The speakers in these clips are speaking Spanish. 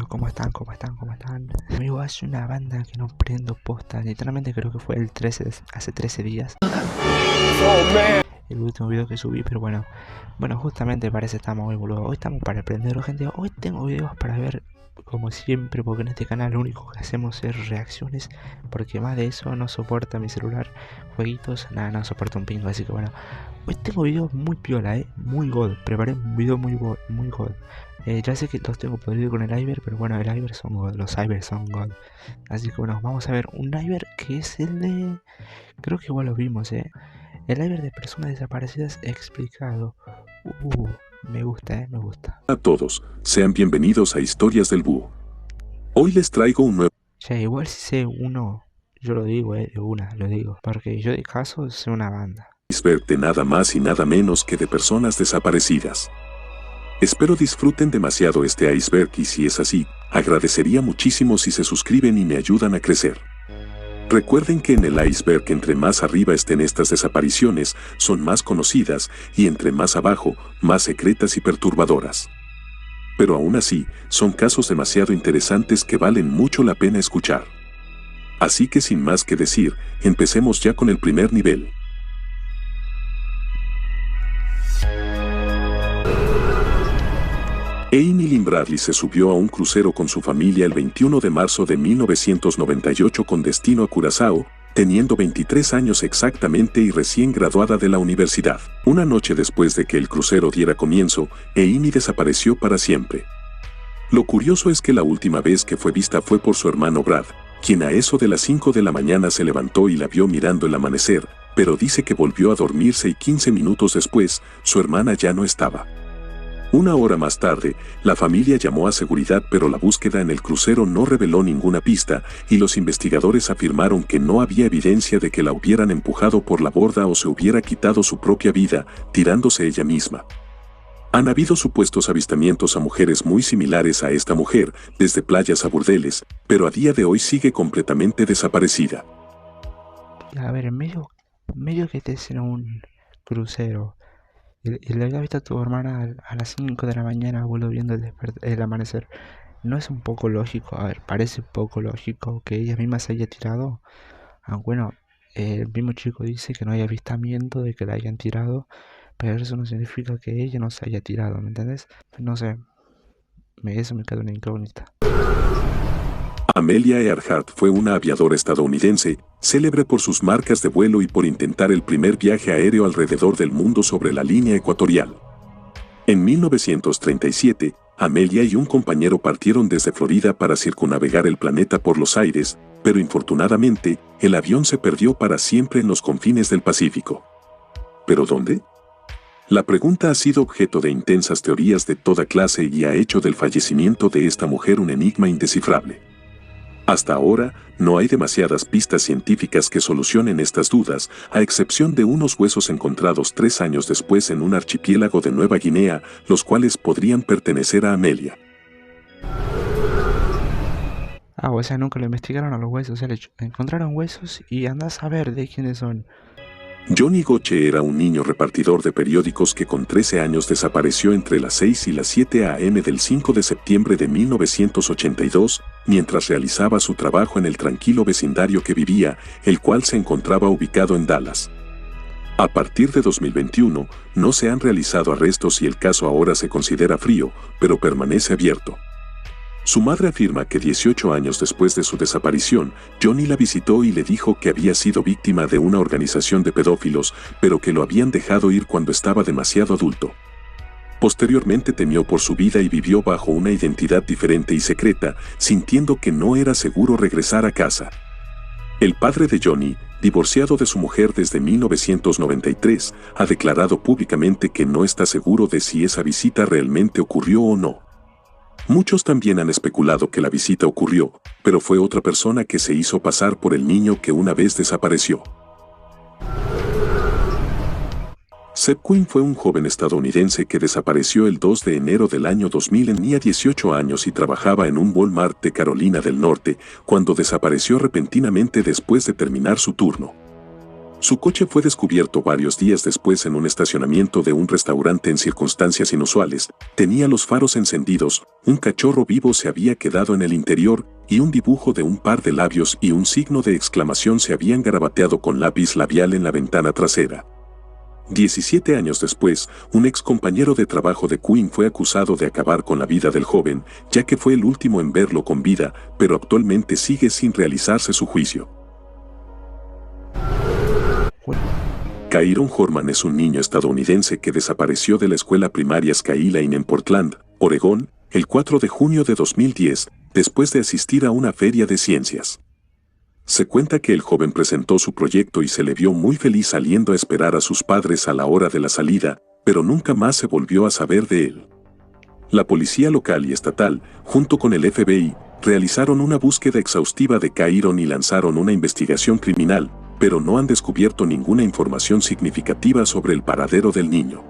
bro, ¿cómo están? ¿Cómo están? ¿Cómo están? Amigo, hace una banda que no prendo posta. Literalmente creo que fue el 13, hace 13 días. El último video que subí, pero bueno. Bueno, justamente parece que estamos hoy, boludo. Hoy estamos para aprender, gente. Hoy tengo videos para ver, como siempre, porque en este canal lo único que hacemos es reacciones. Porque más de eso no soporta mi celular. Jueguitos, nada, no soporta un pingo. Así que bueno, hoy tengo videos muy piola, muy god. Preparé un video muy god. Ya sé que los tengo podrido con el Iber, pero bueno, el Iber son god, los Iber son god. Así que bueno, vamos a ver un Iber que es el de... Creo que igual lo vimos, El Iber de personas desaparecidas explicado. Me gusta, me gusta. A todos, sean bienvenidos a Historias del Búho. Hoy les traigo un nuevo... Ya, igual si sé uno, yo lo digo, de una, lo digo. Porque yo de caso sé una banda. iceberg de nada más y nada menos que de personas desaparecidas. Espero disfruten demasiado este iceberg y si es así, agradecería muchísimo si se suscriben y me ayudan a crecer. Recuerden que en el iceberg entre más arriba estén estas desapariciones, son más conocidas y entre más abajo, más secretas y perturbadoras. Pero aún así, son casos demasiado interesantes que valen mucho la pena escuchar. Así que sin más que decir, empecemos ya con el primer nivel. Amy Lynn Bradley se subió a un crucero con su familia el 21 de marzo de 1998 con destino a Curazao, teniendo 23 años exactamente y recién graduada de la universidad. Una noche después de que el crucero diera comienzo, Amy desapareció para siempre. Lo curioso es que la última vez que fue vista fue por su hermano Brad, quien a eso de las 5 de la mañana se levantó y la vio mirando el amanecer, pero dice que volvió a dormirse y 15 minutos después, su hermana ya no estaba. Una hora más tarde, la familia llamó a seguridad pero la búsqueda en el crucero no reveló ninguna pista y los investigadores afirmaron que no había evidencia de que la hubieran empujado por la borda o se hubiera quitado su propia vida, tirándose ella misma. Han habido supuestos avistamientos a mujeres muy similares a esta mujer, desde playas a burdeles, pero a día de hoy sigue completamente desaparecida. A ver, en medio que estés en un crucero y le había visto a tu hermana a las 5 de la mañana, boludo, viendo el amanecer. ¿No es un poco lógico? A ver, parece un poco lógico que ella misma se haya tirado. Aunque bueno, el mismo chico dice que no hay avistamiento de que la hayan tirado, pero eso no significa que ella no se haya tirado, ¿me entiendes? No sé, eso me queda una incógnita. Amelia Earhart fue una aviadora estadounidense, célebre por sus marcas de vuelo y por intentar el primer viaje aéreo alrededor del mundo sobre la línea ecuatorial. En 1937, Amelia y un compañero partieron desde Florida para circunnavegar el planeta por los aires, pero infortunadamente, el avión se perdió para siempre en los confines del Pacífico. ¿Pero dónde? La pregunta ha sido objeto de intensas teorías de toda clase y ha hecho del fallecimiento de esta mujer un enigma indescifrable. Hasta ahora, no hay demasiadas pistas científicas que solucionen estas dudas, a excepción de unos huesos encontrados 3 años después en un archipiélago de Nueva Guinea, los cuales podrían pertenecer a Amelia. O sea, nunca lo investigaron a los huesos, o sea, encontraron huesos y andás a ver de quiénes son. Johnny Goche era un niño repartidor de periódicos que con 13 años desapareció entre las 6 y las 7 a.m. del 5 de septiembre de 1982, mientras realizaba su trabajo en el tranquilo vecindario que vivía, el cual se encontraba ubicado en Dallas. A partir de 2021, no se han realizado arrestos y el caso ahora se considera frío, pero permanece abierto. Su madre afirma que 18 años después de su desaparición, Johnny la visitó y le dijo que había sido víctima de una organización de pedófilos, pero que lo habían dejado ir cuando estaba demasiado adulto. Posteriormente temió por su vida y vivió bajo una identidad diferente y secreta, sintiendo que no era seguro regresar a casa. El padre de Johnny, divorciado de su mujer desde 1993, ha declarado públicamente que no está seguro de si esa visita realmente ocurrió o no. Muchos también han especulado que la visita ocurrió, pero fue otra persona que se hizo pasar por el niño que una vez desapareció. Seb Quinn fue un joven estadounidense que desapareció el 2 de enero del año 2000. Tenía 18 años y trabajaba en un Walmart de Carolina del Norte, cuando desapareció repentinamente después de terminar su turno. Su coche fue descubierto varios días después en un estacionamiento de un restaurante en circunstancias inusuales. Tenía los faros encendidos, un cachorro vivo se había quedado en el interior y un dibujo de un par de labios y un signo de exclamación se habían garabateado con lápiz labial en la ventana trasera. 17 años después, un ex compañero de trabajo de Quinn fue acusado de acabar con la vida del joven, ya que fue el último en verlo con vida, pero actualmente sigue sin realizarse su juicio. Kyron Horman es un niño estadounidense que desapareció de la escuela primaria Skyline en Portland, Oregón, el 4 de junio de 2010, después de asistir a una feria de ciencias. Se cuenta que el joven presentó su proyecto y se le vio muy feliz saliendo a esperar a sus padres a la hora de la salida, pero nunca más se volvió a saber de él. La policía local y estatal, junto con el FBI, realizaron una búsqueda exhaustiva de Kyron y lanzaron una investigación criminal, pero no han descubierto ninguna información significativa sobre el paradero del niño.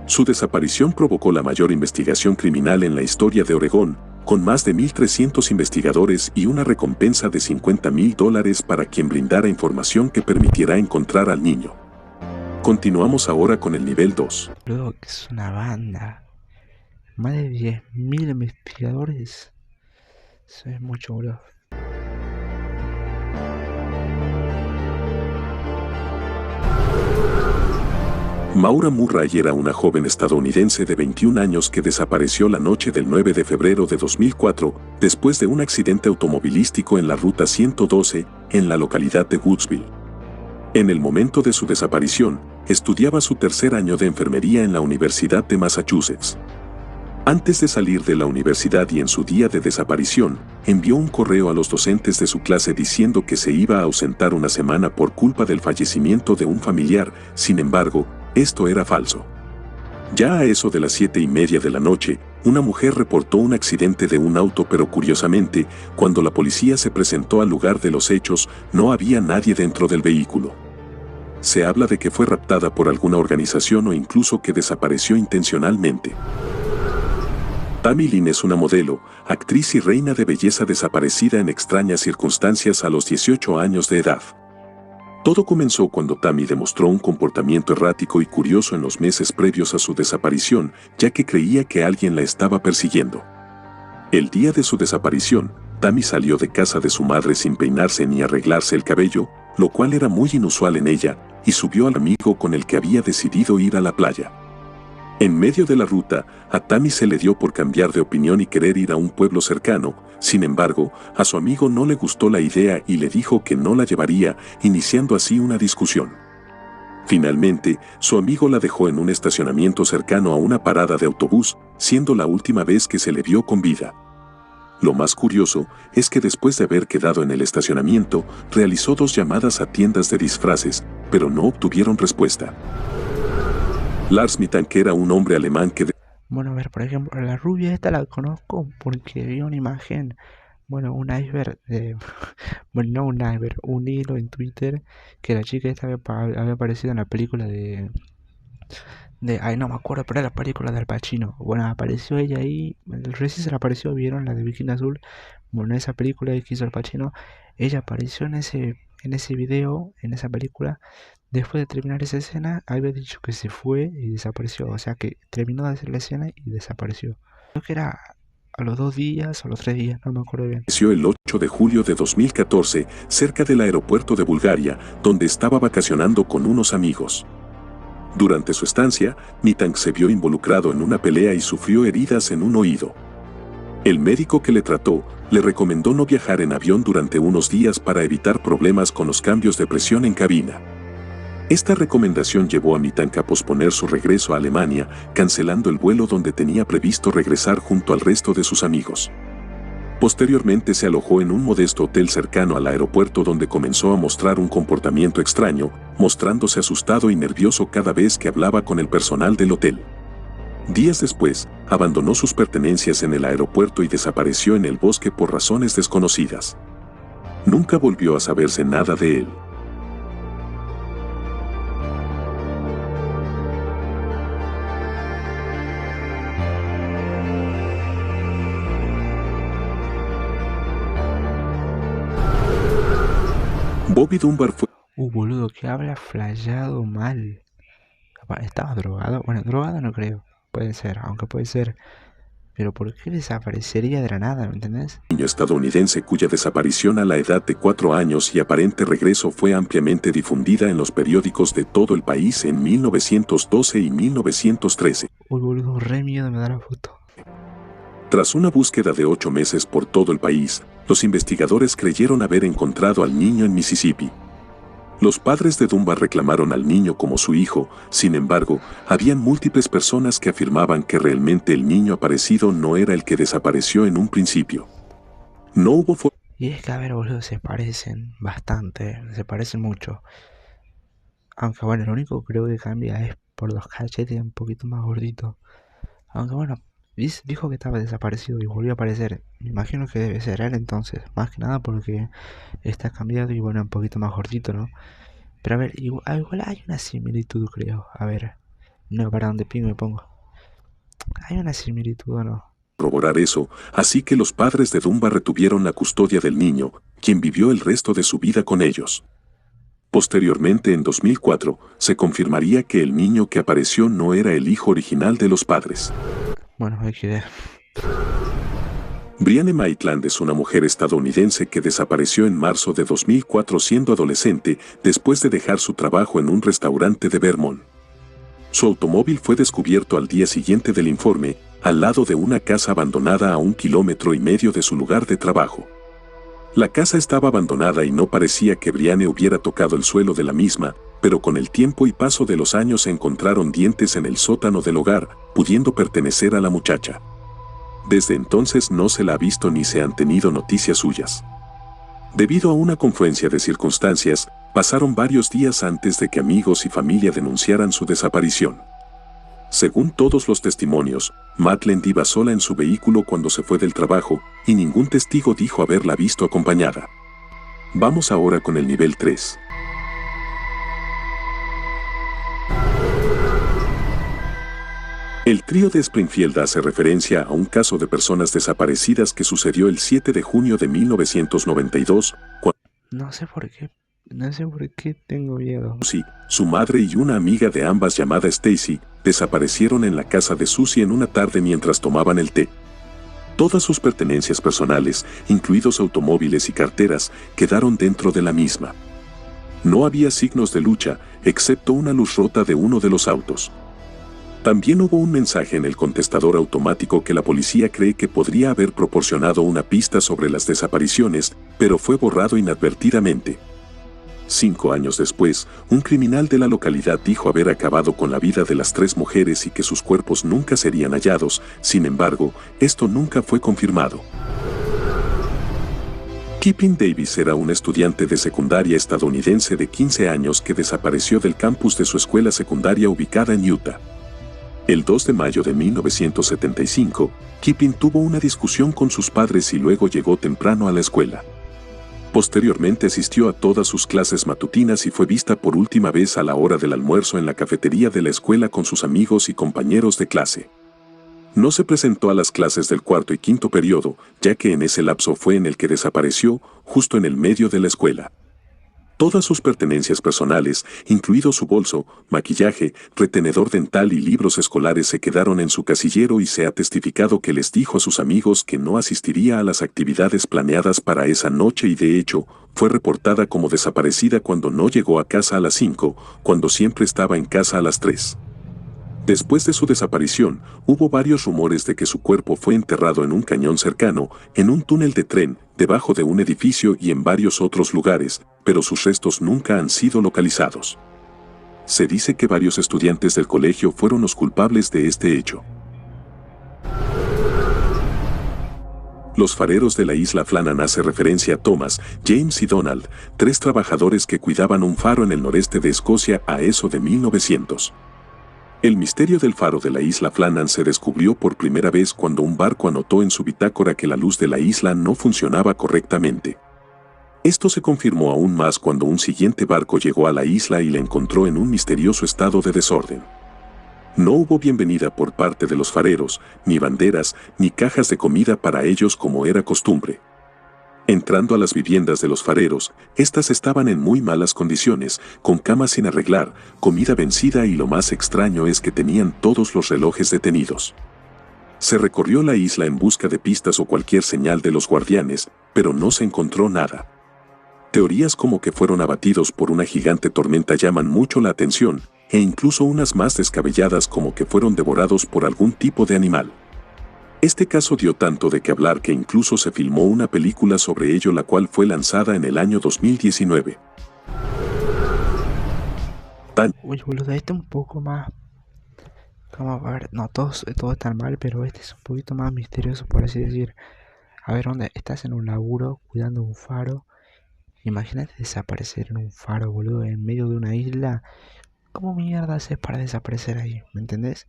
Su desaparición provocó la mayor investigación criminal en la historia de Oregón, con más de 1.300 investigadores y una recompensa de $50,000 para quien brindara información que permitiera encontrar al niño. Continuamos ahora con el nivel 2. Luego que es una banda. Más de 10.000 investigadores. Eso es mucho, bro. Maura Murray era una joven estadounidense de 21 años que desapareció la noche del 9 de febrero de 2004 después de un accidente automovilístico en la ruta 112 en la localidad de Woodsville. En el momento de su desaparición, estudiaba su tercer año de enfermería en la Universidad de Massachusetts. Antes de salir de la universidad y en su día de desaparición, envió un correo a los docentes de su clase diciendo que se iba a ausentar una semana por culpa del fallecimiento de un familiar. Sin embargo, esto era falso. Ya a eso de las 7:30 de la noche, una mujer reportó un accidente de un auto, pero curiosamente, cuando la policía se presentó al lugar de los hechos, no había nadie dentro del vehículo. Se habla de que fue raptada por alguna organización o incluso que desapareció intencionalmente. Tammy Lynn es una modelo, actriz y reina de belleza desaparecida en extrañas circunstancias a los 18 años de edad. Todo comenzó cuando Tammy demostró un comportamiento errático y curioso en los meses previos a su desaparición, ya que creía que alguien la estaba persiguiendo. El día de su desaparición, Tammy salió de casa de su madre sin peinarse ni arreglarse el cabello, lo cual era muy inusual en ella, y subió al amigo con el que había decidido ir a la playa. En medio de la ruta, a Tammy se le dio por cambiar de opinión y querer ir a un pueblo cercano. Sin embargo, a su amigo no le gustó la idea y le dijo que no la llevaría, iniciando así una discusión. Finalmente, su amigo la dejó en un estacionamiento cercano a una parada de autobús, siendo la última vez que se le vio con vida. Lo más curioso es que después de haber quedado en el estacionamiento, realizó 2 llamadas a tiendas de disfraces, pero no obtuvieron respuesta. Lars Mittank era un hombre alemán que... Bueno, a ver, por ejemplo, la rubia esta la conozco porque vi una imagen, bueno, un iceberg de... bueno, no un iceberg, un hilo en Twitter que la chica esta había aparecido en la película ay, no me acuerdo, pero era la película de Al Pacino. Bueno, apareció ella ahí, recién se le apareció, vieron la de Bikini Azul. Bueno, esa película que hizo Al Pacino, ella apareció en ese video, en esa película. Después de terminar esa escena, había dicho que se fue y desapareció. O sea que terminó de hacer la escena y desapareció. Creo que era a los 2 días o los 3 días, no me acuerdo bien. Apareció el 8 de julio de 2014, cerca del aeropuerto de Bulgaria, donde estaba vacacionando con unos amigos. Durante su estancia, Mittank se vio involucrado en una pelea y sufrió heridas en un oído. El médico que le trató, le recomendó no viajar en avión durante unos días para evitar problemas con los cambios de presión en cabina. Esta recomendación llevó a Mittank a posponer su regreso a Alemania, cancelando el vuelo donde tenía previsto regresar junto al resto de sus amigos. Posteriormente se alojó en un modesto hotel cercano al aeropuerto donde comenzó a mostrar un comportamiento extraño, mostrándose asustado y nervioso cada vez que hablaba con el personal del hotel. Días después, abandonó sus pertenencias en el aeropuerto y desapareció en el bosque por razones desconocidas. Nunca volvió a saberse nada de él. Bobby Dunbar fue... Boludo, que habla flayado mal. ¿Estaba drogado? Bueno, drogado no creo. Puede ser, aunque puede ser. Pero ¿por qué desaparecería de la nada? ¿Me entendés? Niño estadounidense cuya desaparición a la edad de 4 años y aparente regreso fue ampliamente difundida en los periódicos de todo el país en 1912 y 1913. Uy, boludo, re miedo me da la foto. Tras una búsqueda de 8 meses por todo el país, los investigadores creyeron haber encontrado al niño en Mississippi. Los padres de Dunbar reclamaron al niño como su hijo, sin embargo, habían múltiples personas que afirmaban que realmente el niño aparecido no era el que desapareció en un principio. No hubo Y es que, a ver, boludo, se parecen bastante, se parecen mucho. Aunque bueno, lo único que creo que cambia es por los cachetes un poquito más gorditos. Aunque bueno, dijo que estaba desaparecido y volvió a aparecer. Me imagino que debe ser él entonces, más que nada porque está cambiado y bueno, un poquito más gordito, ¿no? Pero a ver, igual hay una similitud, creo. A ver, no, para dónde pingo me pongo. ¿Hay una similitud o no? corroborar eso, así que los padres de Dunbar retuvieron la custodia del niño, quien vivió el resto de su vida con ellos. Posteriormente, en 2004, se confirmaría que el niño que apareció no era el hijo original de los padres. Bueno, hay que ver. Brianne Maitland es una mujer estadounidense que desapareció en marzo de 2004 siendo adolescente después de dejar su trabajo en un restaurante de Vermont. Su automóvil fue descubierto al día siguiente del informe, al lado de una casa abandonada a 1,5 kilómetros de su lugar de trabajo. La casa estaba abandonada y no parecía que Brianne hubiera tocado el suelo de la misma, pero con el tiempo y paso de los años se encontraron dientes en el sótano del hogar, pudiendo pertenecer a la muchacha. Desde entonces no se la ha visto ni se han tenido noticias suyas. Debido a una confluencia de circunstancias, pasaron varios días antes de que amigos y familia denunciaran su desaparición. Según todos los testimonios, Maitland iba sola en su vehículo cuando se fue del trabajo, y ningún testigo dijo haberla visto acompañada. Vamos ahora con el nivel 3. El trío de Springfield hace referencia a un caso de personas desaparecidas que sucedió el 7 de junio de 1992, cuando No sé por qué tengo miedo. Susie, su madre y una amiga de ambas llamada Stacy, desaparecieron en la casa de Susie en una tarde mientras tomaban el té. Todas sus pertenencias personales, incluidos automóviles y carteras, quedaron dentro de la misma. No había signos de lucha, excepto una luz rota de uno de los autos. También hubo un mensaje en el contestador automático que la policía cree que podría haber proporcionado una pista sobre las desapariciones, pero fue borrado inadvertidamente. 5 años después, un criminal de la localidad dijo haber acabado con la vida de las 3 mujeres y que sus cuerpos nunca serían hallados. Sin embargo, esto nunca fue confirmado. Kippin Davis era un estudiante de secundaria estadounidense de 15 años que desapareció del campus de su escuela secundaria ubicada en Utah. El 2 de mayo de 1975, Kippin tuvo una discusión con sus padres y luego llegó temprano a la escuela. Posteriormente asistió a todas sus clases matutinas y fue vista por última vez a la hora del almuerzo en la cafetería de la escuela con sus amigos y compañeros de clase. No se presentó a las clases del cuarto y quinto periodo, ya que en ese lapso fue en el que desapareció, justo en el medio de la escuela. Todas sus pertenencias personales, incluido su bolso, maquillaje, retenedor dental y libros escolares se quedaron en su casillero y se ha testificado que les dijo a sus amigos que no asistiría a las actividades planeadas para esa noche y de hecho, fue reportada como desaparecida cuando no llegó a casa a las 5, cuando siempre estaba en casa a las 3. Después de su desaparición, hubo varios rumores de que su cuerpo fue enterrado en un cañón cercano, en un túnel de tren, debajo de un edificio y en varios otros lugares, pero sus restos nunca han sido localizados. Se dice que varios estudiantes del colegio fueron los culpables de este hecho. Los fareros de la isla Flannan hace referencia a Thomas, James y Donald, 3 trabajadores que cuidaban un faro en el noreste de Escocia a eso de 1900. El misterio del faro de la isla Flannan se descubrió por primera vez cuando un barco anotó en su bitácora que la luz de la isla no funcionaba correctamente. Esto se confirmó aún más cuando un siguiente barco llegó a la isla y la encontró en un misterioso estado de desorden. No hubo bienvenida por parte de los fareros, ni banderas, ni cajas de comida para ellos como era costumbre. Entrando a las viviendas de los fareros, estas estaban en muy malas condiciones, con camas sin arreglar, comida vencida y lo más extraño es que tenían todos los relojes detenidos. Se recorrió la isla en busca de pistas o cualquier señal de los guardianes, pero no se encontró nada. Teorías como que fueron abatidos por una gigante tormenta llaman mucho la atención, e incluso unas más descabelladas como que fueron devorados por algún tipo de animal. Este caso dio tanto de qué hablar que incluso se filmó una película sobre ello, la cual fue lanzada en el año 2019. Uy, boludo, este un poco más... Vamos a ver, no, todo está mal, pero este es un poquito más misterioso, por así decir. A ver, ¿dónde? Estás en un laburo cuidando un faro. Imagínate desaparecer en un faro, boludo, en medio de una isla. ¿Cómo mierda haces para desaparecer ahí? ¿Me entendés?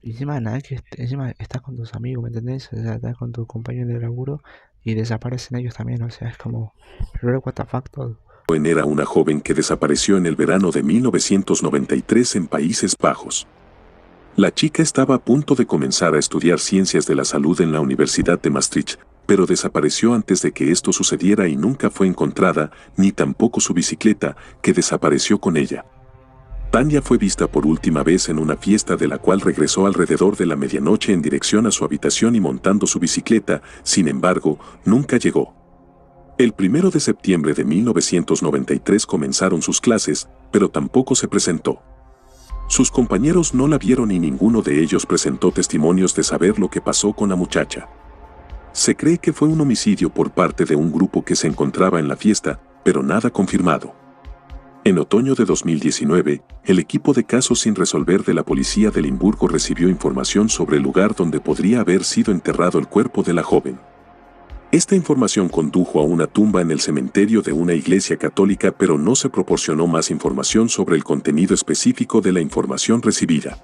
Y encima nada, encima estás con tus amigos, ¿me entendés? O sea, estás con tu compañero de laburo y desaparecen ellos también, o sea, es como... Pero what the fuck todo. Era una joven que desapareció en el verano de 1993 en Países Bajos. La chica estaba a punto de comenzar a estudiar ciencias de la salud en la Universidad de Maastricht, pero desapareció antes de que esto sucediera y nunca fue encontrada, ni tampoco su bicicleta, que desapareció con ella. Tanya fue vista por última vez en una fiesta de la cual regresó alrededor de la medianoche en dirección a su habitación y montando su bicicleta, sin embargo, nunca llegó. El 1 de septiembre de 1993 comenzaron sus clases, pero tampoco se presentó. Sus compañeros no la vieron y ninguno de ellos presentó testimonios de saber lo que pasó con la muchacha. Se cree que fue un homicidio por parte de un grupo que se encontraba en la fiesta, pero nada confirmado. En otoño de 2019, el equipo de casos sin resolver de la policía de Limburgo recibió información sobre el lugar donde podría haber sido enterrado el cuerpo de la joven. Esta información condujo a una tumba en el cementerio de una iglesia católica, pero no se proporcionó más información sobre el contenido específico de la información recibida.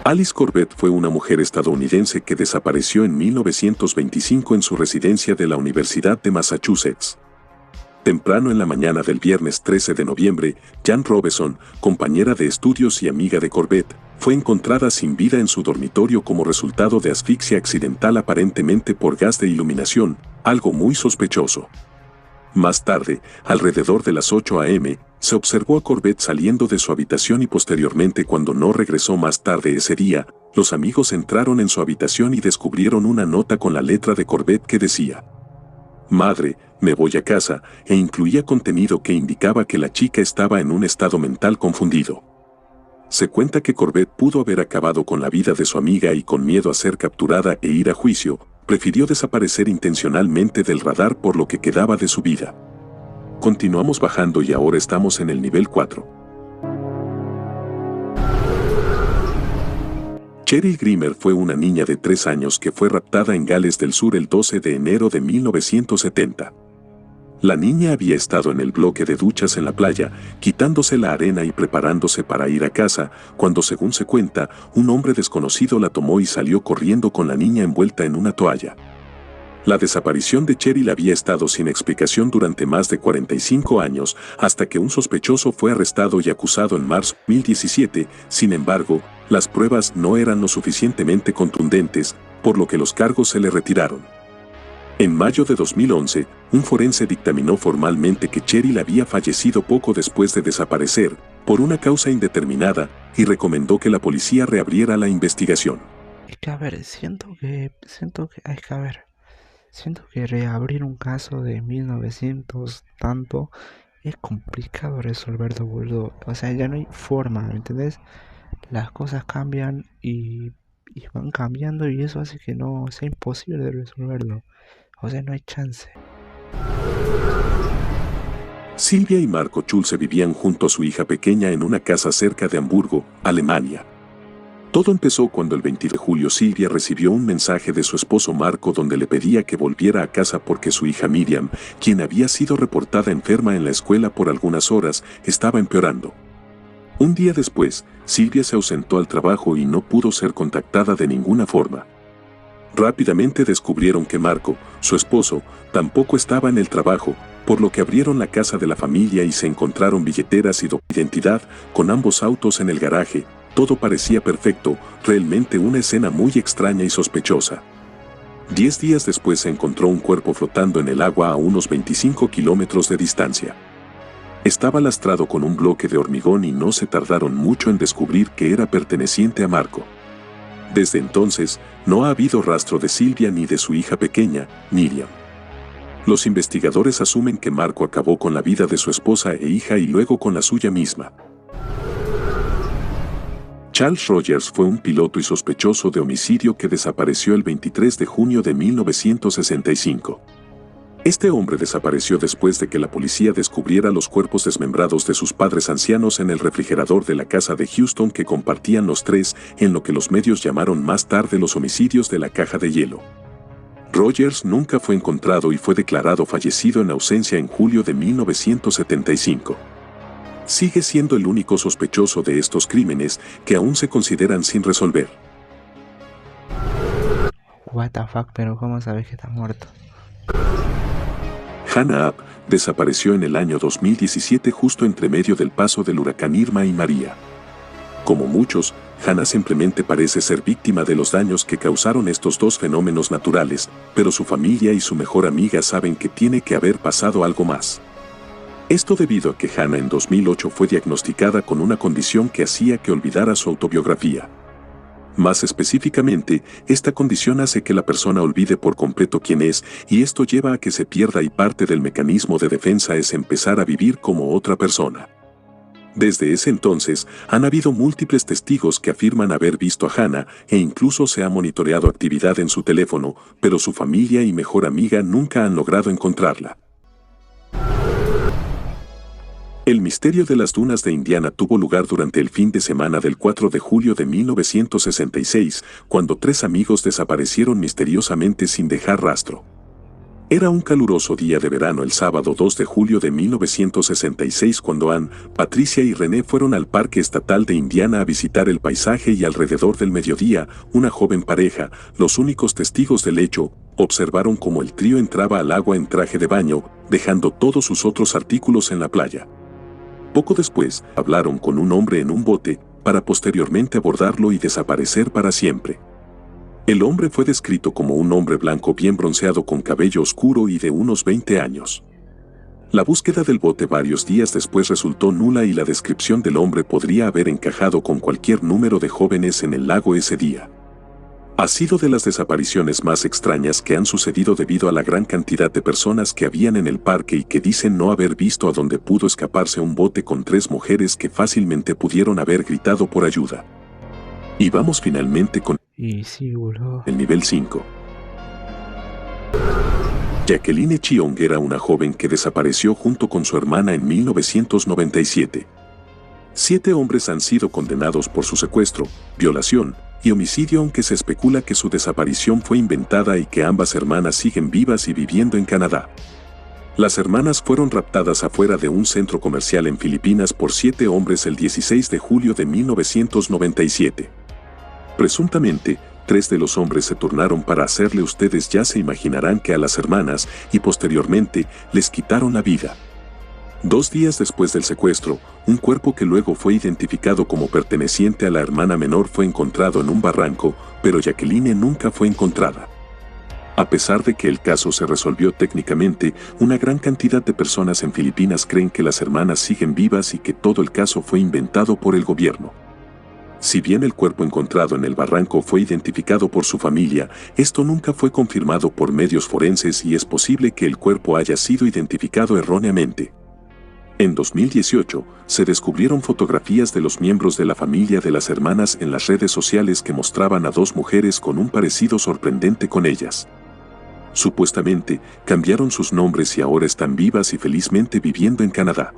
Alice Corbett fue una mujer estadounidense que desapareció en 1925 en su residencia de la Universidad de Massachusetts. Temprano en la mañana del viernes 13 de noviembre, Jan Robeson, compañera de estudios y amiga de Corbett, fue encontrada sin vida en su dormitorio como resultado de asfixia accidental aparentemente por gas de iluminación, algo muy sospechoso. Más tarde, alrededor de las 8 a.m., se observó a Corbett saliendo de su habitación y posteriormente, cuando no regresó más tarde ese día, los amigos entraron en su habitación y descubrieron una nota con la letra de Corbett que decía: "Madre, me voy a casa", e incluía contenido que indicaba que la chica estaba en un estado mental confundido. Se cuenta que Corbett pudo haber acabado con la vida de su amiga y con miedo a ser capturada e ir a juicio, prefirió desaparecer intencionalmente del radar por lo que quedaba de su vida. Continuamos bajando y ahora estamos en el nivel 4. Cheryl Grimmer fue una niña de 3 años que fue raptada en Gales del Sur el 12 de enero de 1970. La niña había estado en el bloque de duchas en la playa, quitándose la arena y preparándose para ir a casa, cuando, según se cuenta, un hombre desconocido la tomó y salió corriendo con la niña envuelta en una toalla. La desaparición de Cheryl había estado sin explicación durante más de 45 años, hasta que un sospechoso fue arrestado y acusado en marzo de 2017, sin embargo, las pruebas no eran lo suficientemente contundentes, por lo que los cargos se le retiraron. En mayo de 2011, un forense dictaminó formalmente que Cheryl había fallecido poco después de desaparecer, por una causa indeterminada, y recomendó que la policía reabriera la investigación. Es que a ver, siento que reabrir un caso de 1900 tanto es complicado resolverlo, boludo. O sea, ya no hay forma, ¿me entendés? Las cosas cambian y van cambiando y eso hace que no sea imposible de resolverlo. O sea, no hay chance. Silvia y Marco Schulze vivían junto a su hija pequeña en una casa cerca de Hamburgo, Alemania. Todo empezó cuando el 20 de julio Silvia recibió un mensaje de su esposo Marco donde le pedía que volviera a casa porque su hija Miriam, quien había sido reportada enferma en la escuela por algunas horas, estaba empeorando. Un día después, Silvia se ausentó al trabajo y no pudo ser contactada de ninguna forma. Rápidamente descubrieron que Marco, su esposo, tampoco estaba en el trabajo, por lo que abrieron la casa de la familia y se encontraron billeteras y identidad con ambos autos en el garaje. Todo parecía perfecto, realmente una escena muy extraña y sospechosa. 10 días después se encontró un cuerpo flotando en el agua a unos 25 kilómetros de distancia. Estaba lastrado con un bloque de hormigón y no se tardaron mucho en descubrir que era perteneciente a Marco. Desde entonces, no ha habido rastro de Silvia ni de su hija pequeña, Miriam. Los investigadores asumen que Marco acabó con la vida de su esposa e hija y luego con la suya misma. Charles Rogers fue un piloto y sospechoso de homicidio que desapareció el 23 de junio de 1965. Este hombre desapareció después de que la policía descubriera los cuerpos desmembrados de sus padres ancianos en el refrigerador de la casa de Houston que compartían los tres, en lo que los medios llamaron más tarde los homicidios de la caja de hielo. Rogers nunca fue encontrado y fue declarado fallecido en ausencia en julio de 1975. Sigue siendo el único sospechoso de estos crímenes que aún se consideran sin resolver. What the fuck, pero ¿cómo sabes que está muerto? Hannah App desapareció en el año 2017 justo entre medio del paso del huracán Irma y María. Como muchos, Hannah simplemente parece ser víctima de los daños que causaron estos dos fenómenos naturales, pero su familia y su mejor amiga saben que tiene que haber pasado algo más. Esto debido a que Hannah en 2008 fue diagnosticada con una condición que hacía que olvidara su autobiografía. Más específicamente, esta condición hace que la persona olvide por completo quién es, y esto lleva a que se pierda y parte del mecanismo de defensa es empezar a vivir como otra persona. Desde ese entonces, han habido múltiples testigos que afirman haber visto a Hannah e incluso se ha monitoreado actividad en su teléfono, pero su familia y mejor amiga nunca han logrado encontrarla. El misterio de las dunas de Indiana tuvo lugar durante el fin de semana del 4 de julio de 1966, cuando 3 amigos desaparecieron misteriosamente sin dejar rastro. Era un caluroso día de verano el sábado 2 de julio de 1966 cuando Ann, Patricia y René fueron al Parque Estatal de Indiana a visitar el paisaje y alrededor del mediodía, una joven pareja, los únicos testigos del hecho, observaron cómo el trío entraba al agua en traje de baño, dejando todos sus otros artículos en la playa. Poco después, hablaron con un hombre en un bote, para posteriormente abordarlo y desaparecer para siempre. El hombre fue descrito como un hombre blanco bien bronceado con cabello oscuro y de unos 20 años. La búsqueda del bote varios días después resultó nula y la descripción del hombre podría haber encajado con cualquier número de jóvenes en el lago ese día. Ha sido de las desapariciones más extrañas que han sucedido debido a la gran cantidad de personas que habían en el parque y que dicen no haber visto a donde pudo escaparse un bote con 3 mujeres que fácilmente pudieron haber gritado por ayuda. Y vamos finalmente con el nivel 5. Jacqueline Cheong era una joven que desapareció junto con su hermana en 1997. 7 hombres han sido condenados por su secuestro, violación y homicidio, aunque se especula que su desaparición fue inventada y que ambas hermanas siguen vivas y viviendo en Canadá. Las hermanas fueron raptadas afuera de un centro comercial en Filipinas por 7 hombres el 16 de julio de 1997. Presuntamente, 3 de los hombres se turnaron para hacerle, ustedes ya se imaginarán que a las hermanas, y posteriormente les quitaron la vida. 2 días después del secuestro, un cuerpo que luego fue identificado como perteneciente a la hermana menor fue encontrado en un barranco, pero Jacqueline nunca fue encontrada. A pesar de que el caso se resolvió técnicamente, una gran cantidad de personas en Filipinas creen que las hermanas siguen vivas y que todo el caso fue inventado por el gobierno. Si bien el cuerpo encontrado en el barranco fue identificado por su familia, esto nunca fue confirmado por medios forenses y es posible que el cuerpo haya sido identificado erróneamente. En 2018, se descubrieron fotografías de los miembros de la familia de las hermanas en las redes sociales que mostraban a 2 mujeres con un parecido sorprendente con ellas. Supuestamente, cambiaron sus nombres y ahora están vivas y felizmente viviendo en Canadá.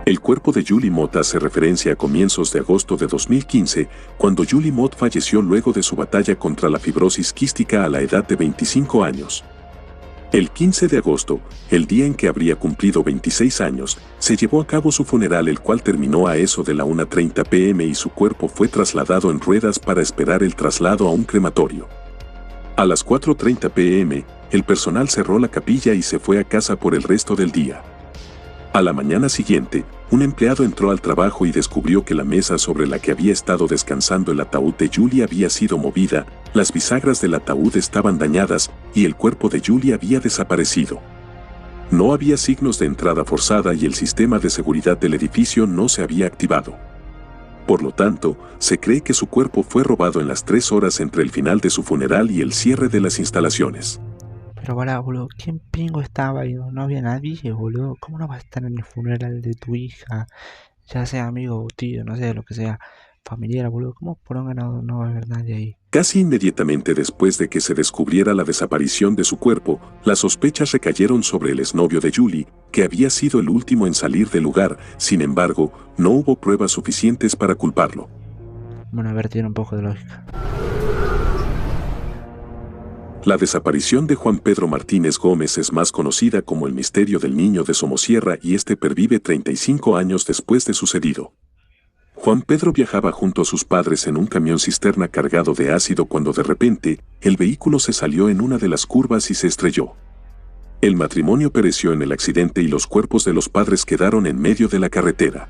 El cuerpo de Julie Mott hace referencia a comienzos de agosto de 2015, cuando Julie Mott falleció luego de su batalla contra la fibrosis quística a la edad de 25 años. El 15 de agosto, el día en que habría cumplido 26 años, se llevó a cabo su funeral, el cual terminó a eso de la 1:30 p.m. y su cuerpo fue trasladado en ruedas para esperar el traslado a un crematorio. A las 4:30 p.m., el personal cerró la capilla y se fue a casa por el resto del día. A la mañana siguiente, un empleado entró al trabajo y descubrió que la mesa sobre la que había estado descansando el ataúd de Julie había sido movida, las bisagras del ataúd estaban dañadas y el cuerpo de Julie había desaparecido. No había signos de entrada forzada y el sistema de seguridad del edificio no se había activado. Por lo tanto, se cree que su cuerpo fue robado en las 3 horas entre el final de su funeral y el cierre de las instalaciones. Pero pará, boludo, ¿quién pingo estaba ahí? No había nadie, boludo. ¿Cómo no va a estar en el funeral de tu hija? Ya sea amigo o tío, no sé, lo que sea, familiar, boludo. ¿Cómo poronga no va a haber nadie ahí? Casi inmediatamente después de que se descubriera la desaparición de su cuerpo, las sospechas recayeron sobre el exnovio de Julie, que había sido el último en salir del lugar. Sin embargo, no hubo pruebas suficientes para culparlo. Bueno, a ver, tiene un poco de lógica. La desaparición de Juan Pedro Martínez Gómez es más conocida como el misterio del niño de Somosierra y este pervive 35 años después de sucedido. Juan Pedro viajaba junto a sus padres en un camión cisterna cargado de ácido cuando de repente, el vehículo se salió en una de las curvas y se estrelló. El matrimonio pereció en el accidente y los cuerpos de los padres quedaron en medio de la carretera.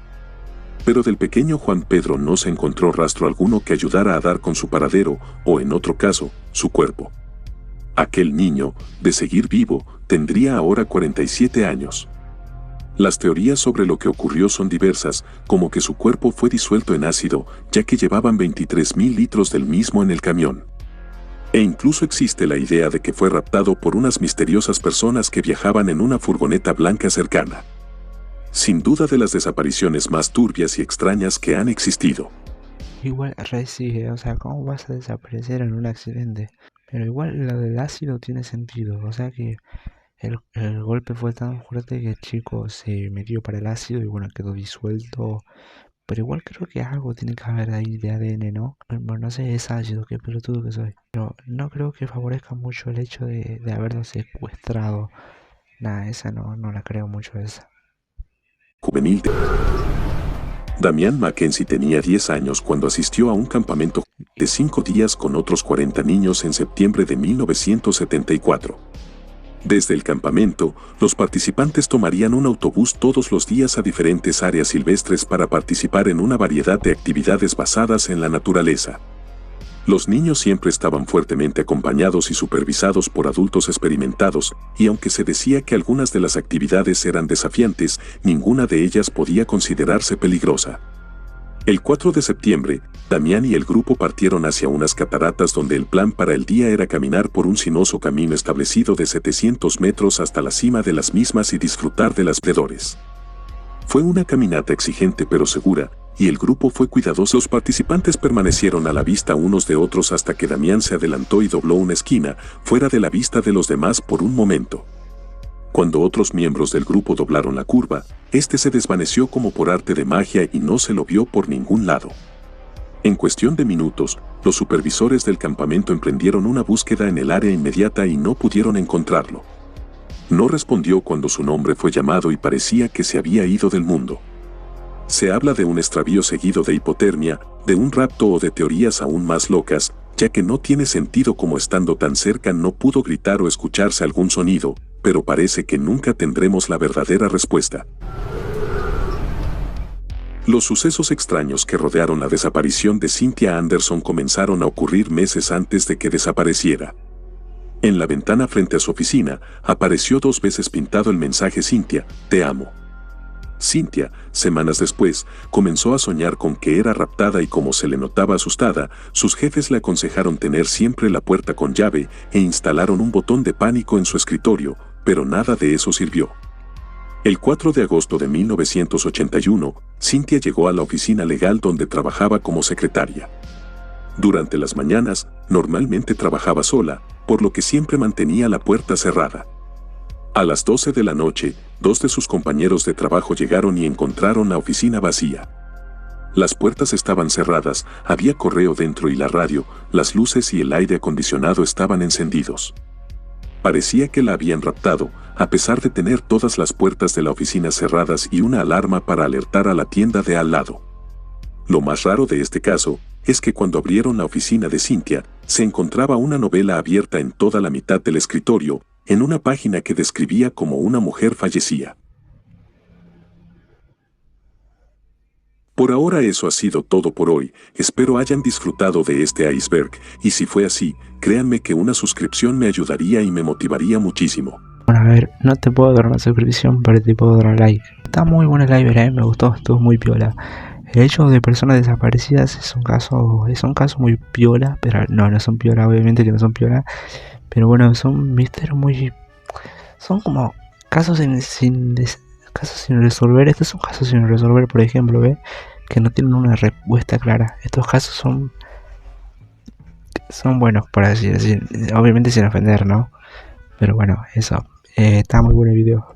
Pero del pequeño Juan Pedro no se encontró rastro alguno que ayudara a dar con su paradero, o en otro caso, su cuerpo. Aquel niño, de seguir vivo, tendría ahora 47 años. Las teorías sobre lo que ocurrió son diversas, como que su cuerpo fue disuelto en ácido, ya que llevaban 23.000 litros del mismo en el camión. E incluso existe la idea de que fue raptado por unas misteriosas personas que viajaban en una furgoneta blanca cercana. Sin duda de las desapariciones más turbias y extrañas que han existido. Igual, recibe, o sea, ¿cómo vas a desaparecer en un accidente? Pero igual lo del ácido tiene sentido, o sea que el golpe fue tan fuerte que el chico se metió para el ácido y bueno, quedó disuelto. Pero igual creo que algo tiene que haber ahí de ADN, ¿no? Bueno, no sé, es ácido, qué pelotudo que soy. Pero no creo que favorezca mucho el hecho de haberlo secuestrado. Nada, esa no la creo mucho esa. Juvenil de Damián Mackenzie tenía 10 años cuando asistió a un campamento de 5 días con otros 40 niños en septiembre de 1974. Desde el campamento, los participantes tomarían un autobús todos los días a diferentes áreas silvestres para participar en una variedad de actividades basadas en la naturaleza. Los niños siempre estaban fuertemente acompañados y supervisados por adultos experimentados, y aunque se decía que algunas de las actividades eran desafiantes, ninguna de ellas podía considerarse peligrosa. El 4 de septiembre, Damián y el grupo partieron hacia unas cataratas donde el plan para el día era caminar por un sinuoso camino establecido de 700 metros hasta la cima de las mismas y disfrutar de las alrededores. Fue una caminata exigente pero segura, y el grupo fue cuidadoso. Los participantes permanecieron a la vista unos de otros hasta que Damián se adelantó y dobló una esquina, fuera de la vista de los demás por un momento. Cuando otros miembros del grupo doblaron la curva, este se desvaneció como por arte de magia y no se lo vio por ningún lado. En cuestión de minutos, los supervisores del campamento emprendieron una búsqueda en el área inmediata y no pudieron encontrarlo. No respondió cuando su nombre fue llamado y parecía que se había ido del mundo. Se habla de un extravío seguido de hipotermia, de un rapto o de teorías aún más locas, ya que no tiene sentido como estando tan cerca no pudo gritar o escucharse algún sonido, pero parece que nunca tendremos la verdadera respuesta. Los sucesos extraños que rodearon la desaparición de Cynthia Anderson comenzaron a ocurrir meses antes de que desapareciera. En la ventana frente a su oficina, apareció 2 veces pintado el mensaje «Cynthia, te amo». Cynthia, semanas después, comenzó a soñar con que era raptada y como se le notaba asustada, sus jefes le aconsejaron tener siempre la puerta con llave e instalaron un botón de pánico en su escritorio, pero nada de eso sirvió. El 4 de agosto de 1981, Cynthia llegó a la oficina legal donde trabajaba como secretaria. Durante las mañanas, normalmente trabajaba sola, por lo que siempre mantenía la puerta cerrada. A las 12 de la noche, 2 de sus compañeros de trabajo llegaron y encontraron la oficina vacía. Las puertas estaban cerradas, había correo dentro y la radio, las luces y el aire acondicionado estaban encendidos. Parecía que la habían raptado, a pesar de tener todas las puertas de la oficina cerradas y una alarma para alertar a la tienda de al lado. Lo más raro de este caso es que cuando abrieron la oficina de Cynthia, se encontraba una novela abierta en toda la mitad del escritorio, en una página que describía cómo una mujer fallecía. Por ahora eso ha sido todo por hoy, espero hayan disfrutado de este iceberg, y si fue así, créanme que una suscripción me ayudaría y me motivaría muchísimo. Bueno, a ver, no te puedo dar una suscripción, pero te puedo dar like. Está muy buena el live, me gustó, estuvo muy piola. El hecho de personas desaparecidas es un caso muy piola, pero no son piola, obviamente que no son piola. Pero bueno, son misterios muy... Son como casos casos sin resolver. Estos son casos sin resolver, por ejemplo, ¿ves? Que no tienen una respuesta clara. Estos casos son buenos, por así decir. Obviamente sin ofender, ¿no? Pero bueno, eso. Está muy bueno el video.